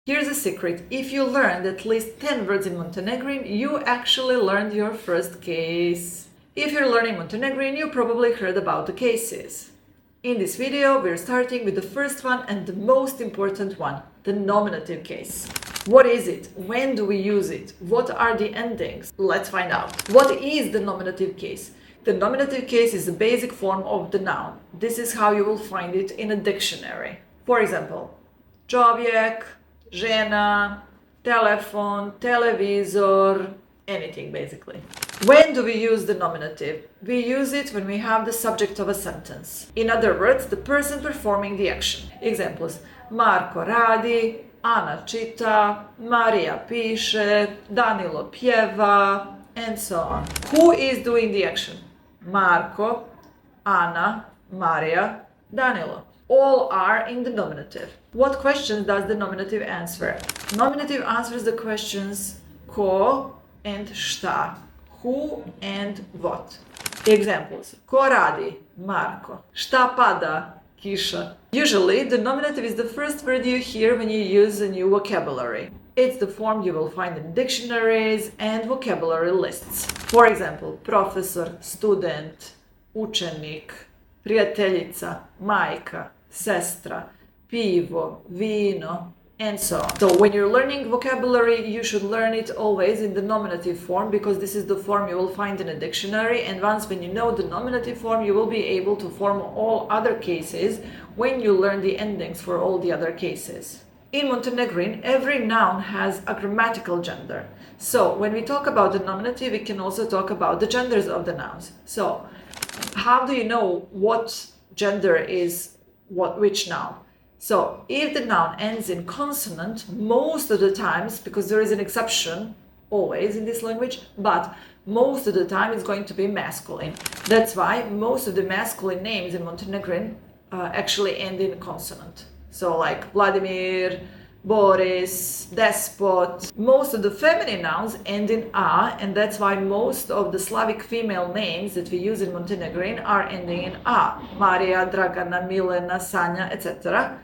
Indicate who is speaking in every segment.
Speaker 1: Here's a secret. If you learned at least 10 words in Montenegrin, you actually learned your first case. If you're learning Montenegrin, you probably heard about the cases. In this video, we're starting with the first one and the most important one, the nominative case. What is it? When do we use it? What are the endings? Let's find out. What is the nominative case? The nominative case is the basic form of the noun. This is how you will find it in a dictionary. For example, čovjek, žena, telefon, televizor, anything basically. When do we use the nominative? We use it when we have the subject of a sentence. In other words, the person performing the action. Examples: Marko radi, Ana čita, Marija piše, Danilo pjeva, and so on. Who is doing the action? Marko, Ana, Marija, Danilo. All are in the nominative. What questions does the nominative answer? Nominative answers the questions ko and šta, who and what. Examples: Ko radi? Marko. Šta pada? Kiša. Usually, the nominative is the first word you hear when you use a new vocabulary. It's the form you will find in dictionaries and vocabulary lists. For example, profesor, student, učenik, prijateljica, majka, sestra, pivo, vino, and so on. So when you're learning vocabulary, you should learn it always in the nominative form, because this is the form you will find in a dictionary, and once when you know the nominative form, you will be able to form all other cases when you learn the endings for all the other cases. In Montenegrin, every noun has a grammatical gender. So when we talk about the nominative, we can also talk about the genders of the nouns. So how do you know what gender is which noun? So if the noun ends in consonant, most of the times, because there is an exception always in this language, but most of the time it's going to be masculine. That's why most of the masculine names in Montenegrin actually end in consonant. So like Vladimir, Boris, Despot. Most of the feminine nouns end in a, and that's why most of the Slavic female names that we use in Montenegrin are ending in a. Maria, Dragana, Milena, Sanja, etc.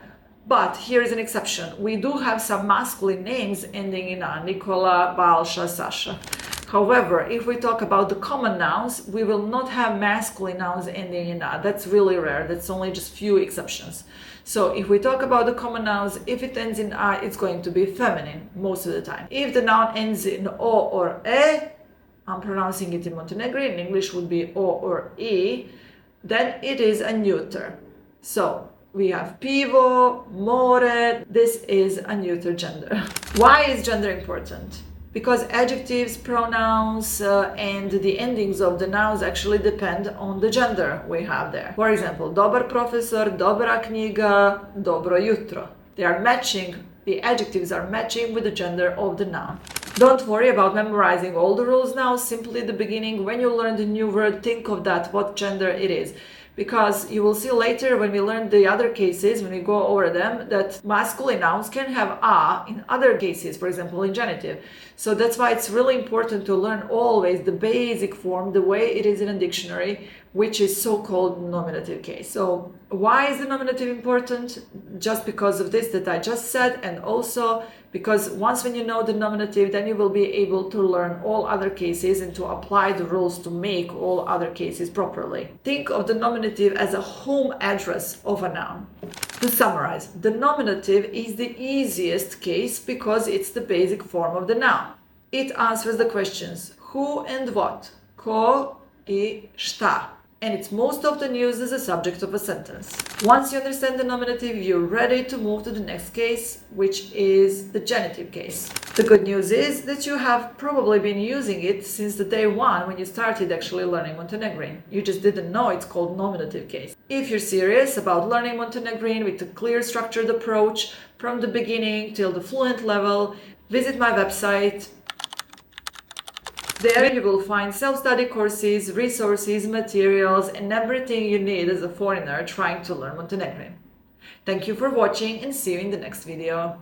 Speaker 1: But here is an exception. We do have some masculine names ending in a: Nikola, Balša, Sasha. However, if we talk about the common nouns, we will not have masculine nouns ending in a. That's really rare. That's only just few exceptions. So if we talk about the common nouns, if it ends in a, it's going to be feminine most of the time. If the noun ends in o or e, I'm pronouncing it in Montenegrin, in English would be o or e, then it is a neuter. So we have pivo, more, this is a neuter gender. Why is gender important? Because adjectives, pronouns, and the endings of the nouns actually depend on the gender we have there. For example, dobar profesor, dobra knjiga, dobro jutro. They are matching, the adjectives are matching with the gender of the noun. Don't worry about memorizing all the rules now. Simply at the beginning, when you learn the new word, think of that, what gender it is. Because you will see later when we learn the other cases, when we go over them, that masculine nouns can have a in other cases, for example in genitive. So that's why it's really important to learn always the basic form, the way it is in a dictionary, which is so-called nominative case. So why is the nominative important? Just because of this that I just said, and also because once when you know the nominative, then you will be able to learn all other cases and to apply the rules to make all other cases properly. Think of the nominative as a home address of a noun. To summarize, the nominative is the easiest case because it's the basic form of the noun. It answers the questions who and what, ko I šta, and it's most often used as a subject of a sentence. Once you understand the nominative, you're ready to move to the next case, which is the genitive case. The good news is that you have probably been using it since the day one when you started actually learning Montenegrin. You just didn't know it's called nominative case. If you're serious about learning Montenegrin with a clear structured approach from the beginning till the fluent level, visit my website. There you will find self-study courses, resources, materials, and everything you need as a foreigner trying to learn Montenegrin. Thank you for watching and see you in the next video.